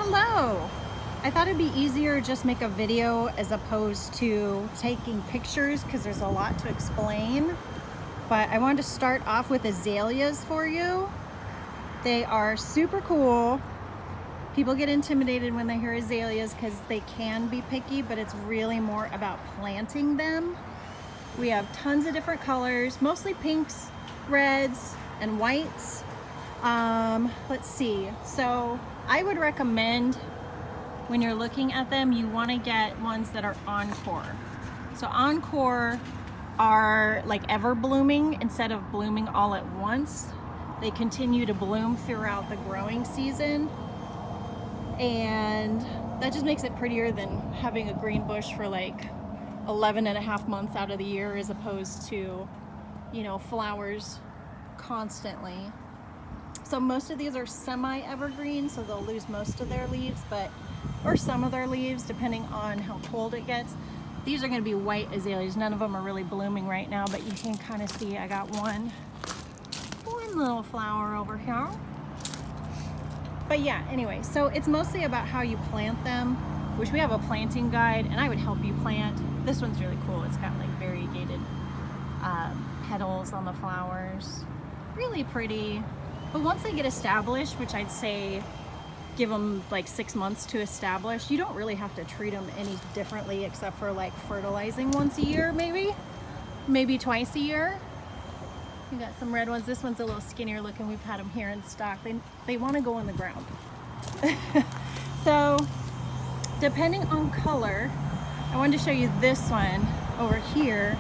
Hello! I thought it'd be easier just make a video as opposed to taking pictures because there's a lot to explain. But I wanted to start off with azaleas for you. They are super cool. People get intimidated when they hear azaleas because they can be picky, but it's really more about planting them. We have tons of different colors, mostly pinks, reds, and whites. Let's see. So I would recommend when you're looking at them, you want to get ones that are encore. So encore are like ever blooming instead of blooming all at once. They continue to bloom throughout the growing season, and that just makes it prettier than having a green bush for like 11 and a half months out of the year, as opposed to, you know, flowers constantly. So most of these are semi-evergreen, so they'll lose most of their leaves, or some of their leaves, depending on how cold it gets. These are going to be white azaleas. None of them are really blooming right now, but you can kind of see I got one little flower over here. But yeah, anyway, so it's mostly about how you plant them, which we have a planting guide, and I would help you plant. This one's really cool. It's got like variegated petals on the flowers. Really pretty. But once they get established, which I'd say give them like 6 months to establish, you don't really have to treat them any differently except for like fertilizing once a year, maybe twice a year. We got some red ones. This one's a little skinnier looking. We've had them here in stock. They want to go in the ground. So depending on color, I wanted to show you this one over here.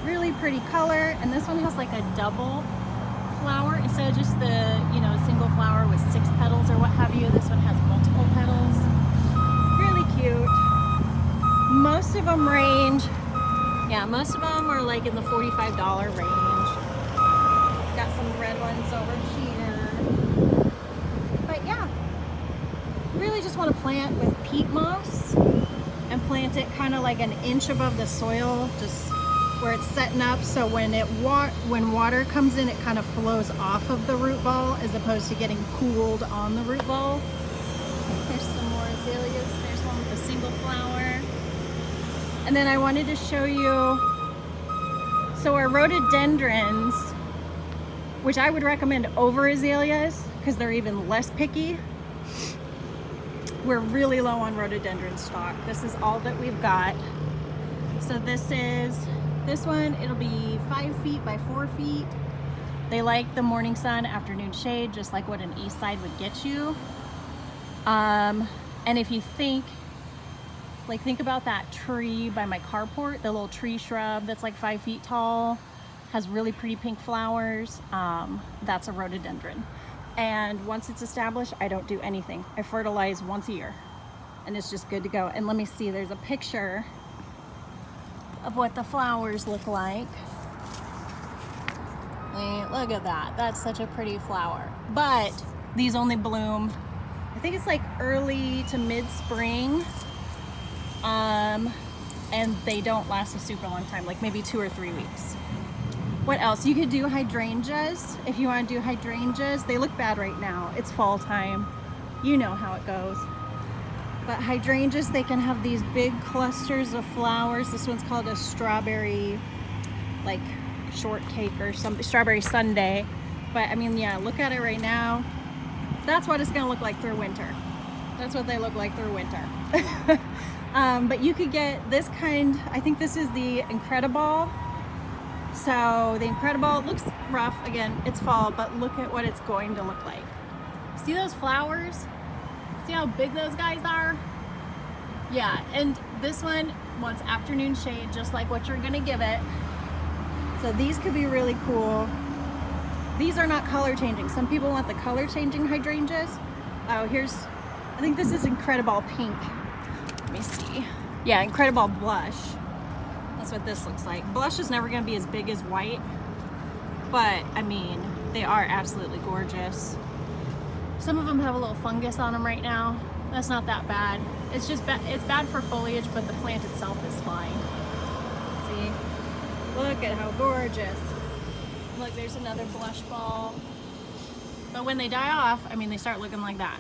Really pretty color, and this one has like a double flower instead of just the, you know, single flower with 6 petals or what have you. This one has multiple petals. Really cute. Most of them most of them are like in the $45 range. Got some red ones over here. But yeah, really just want to plant with peat moss and plant it kind of like an inch above the soil, just where it's setting up, so when water comes in, it kind of flows off of the root ball as opposed to getting cooled on the root ball. There's some more azaleas. There's one with a single flower. And then I wanted to show you, so our rhododendrons, which I would recommend over azaleas because they're even less picky. We're really low on rhododendron stock. This is all that we've got. So this one, it'll be 5 feet by 4 feet. They like the morning sun, afternoon shade, just like what an east side would get you. And if you think about that tree by my carport, the little tree shrub that's like 5 feet tall, has really pretty pink flowers. That's a rhododendron. And once it's established, I don't do anything. I fertilize once a year, and it's just good to go. And let me see, there's a picture of what the flowers look like. Look at that. That's such a pretty flower. But these only bloom, I think it's like early to mid-spring. And they don't last a super long time, like maybe 2 or 3 weeks. What else? You could do hydrangeas. If you want to do hydrangeas, they look bad right now. It's fall time. You know how it goes. But hydrangeas, they can have these big clusters of flowers. This one's called a strawberry, like shortcake or something, strawberry sundae. But I mean, yeah, look at it right now. That's what it's gonna look like through winter. That's what they look like through winter. But you could get this kind, I think this is the Incrediball. So the Incrediball looks rough. Again, it's fall, but look at what it's going to look like. See those flowers? See how big those guys are? Yeah, and this one wants afternoon shade, just like what you're gonna give it. So these could be really cool. These are not color changing. Some people want the color changing hydrangeas. Oh, I think this is Incrediball pink. Let me see. Yeah, Incrediball blush. That's what this looks like. Blush is never gonna be as big as white, but I mean, they are absolutely gorgeous. Some of them have a little fungus on them right now. That's not that bad. It's just it's bad for foliage, but the plant itself is fine. See? Look at how gorgeous. Look, there's another blush ball. But when they die off, I mean, they start looking like that.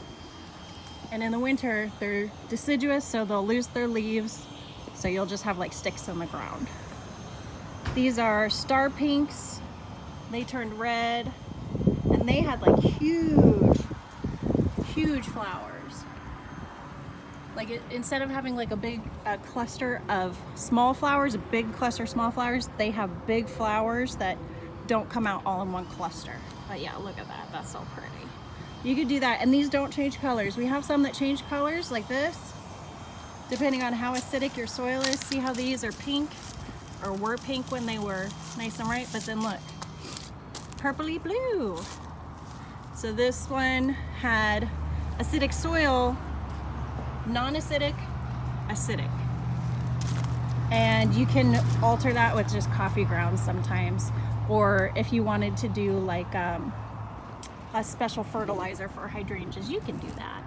And in the winter, they're deciduous, so they'll lose their leaves. So you'll just have like sticks in the ground. These are star pinks. They turned red and they had like huge flowers. Like instead of having like a big cluster of small flowers, a big cluster of small flowers, they have big flowers that don't come out all in one cluster. But yeah, look at that, that's so pretty. You could do that, and these don't change colors. We have some that change colors like this, depending on how acidic your soil is. See how these are pink, or were pink when they were nice and ripe, but then look, purpley blue. So this one had acidic soil, non-acidic, acidic. And you can alter that with just coffee grounds sometimes, or if you wanted to do like a special fertilizer for hydrangeas, you can do that.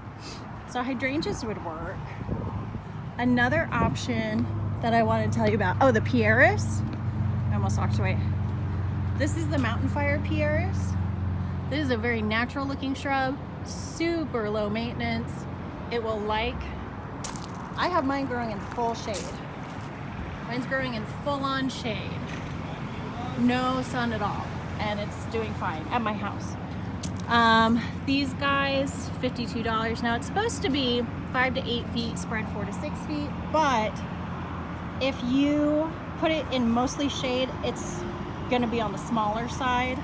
So hydrangeas would work. Another option that I want to tell you about, oh, the Pieris. I almost walked away. This is the mountain fire Pieris. This is a very natural looking shrub, super low maintenance. It will like, I have mine growing in full shade. Mine's growing in full-on shade. No sun at all, and it's doing fine at my house. These guys, $52. Now it's supposed to be 5 to 8 feet, spread 4 to 6 feet, but if you put it in mostly shade, it's gonna be on the smaller side.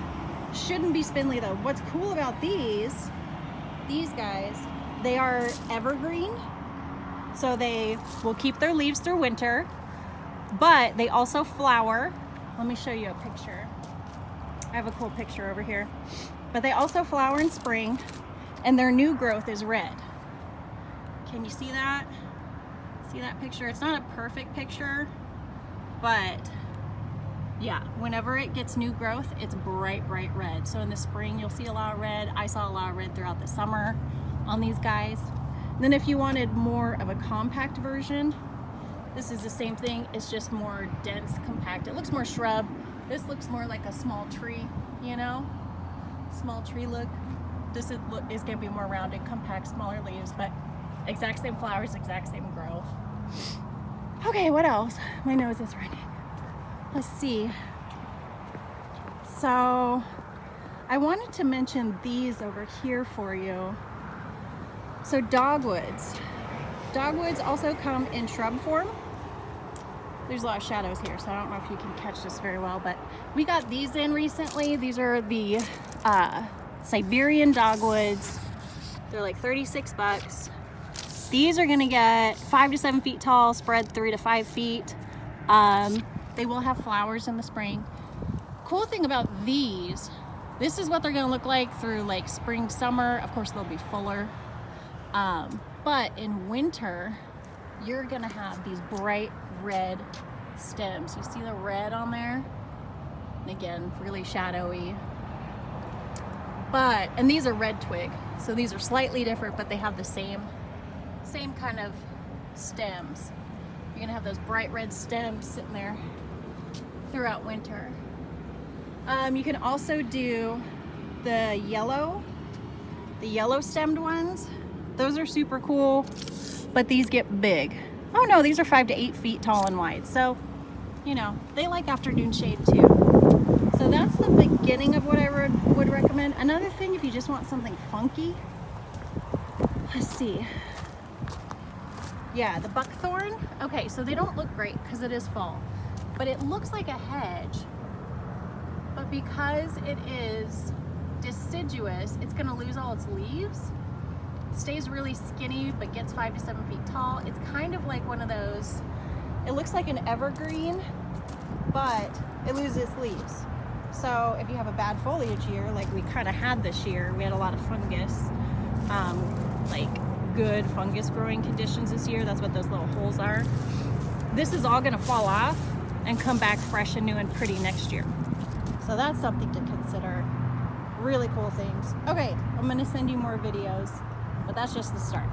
Shouldn't be spindly though. What's cool about these guys, they are evergreen, so they will keep their leaves through winter, but they also flower. Let me show you a picture. I have a cool picture over here. But they also flower in spring, and their new growth is red. Can you see that? See that picture? It's not a perfect picture, but yeah, whenever it gets new growth, it's bright red. So in the spring, you'll see a lot of red. I saw a lot of red throughout the summer on these guys. And then if you wanted more of a compact version, this is the same thing. It's just more dense, compact. It looks more shrub. This looks more like a small tree, you know? Small tree look. This is gonna be more rounded, compact, smaller leaves, but exact same flowers, exact same growth. Okay, what else? My nose is running. Let's see. So I wanted to mention these over here for you. So dogwoods. Dogwoods also come in shrub form. There's a lot of shadows here, so I don't know if you can catch this very well, but we got these in recently. These are the Siberian dogwoods. They're like 36 bucks. These are gonna get 5 to 7 feet tall, spread 3 to 5 feet. They will have flowers in the spring. Cool thing about these, this is what they're gonna look like through like spring, summer. Of course, they'll be fuller. But in winter, you're gonna have these bright red stems. You see the red on there? And again, really shadowy. And these are red twig, so these are slightly different, but they have the same kind of stems. You're gonna have those bright red stems sitting there throughout winter. You can also do the yellow stemmed ones. Those are super cool, but these get big. Oh no, these are 5 to 8 feet tall and wide. So, you know, they like afternoon shade too. So that's the beginning of what I would recommend. Another thing, if you just want something funky, let's see. Yeah, the buckthorn. Okay, so they don't look great because it is fall, but it looks like a hedge. But because it is deciduous, it's gonna lose all its leaves. Stays really skinny, but gets 5 to 7 feet tall. It's kind of like one of those, it looks like an evergreen, but it loses leaves. So if you have a bad foliage year, like we kind of had this year, we had a lot of fungus, like good fungus growing conditions this year. That's what those little holes are. This is all gonna fall off and come back fresh and new and pretty next year. So that's something to consider. Really cool things. Okay, I'm gonna send you more videos, but that's just the start.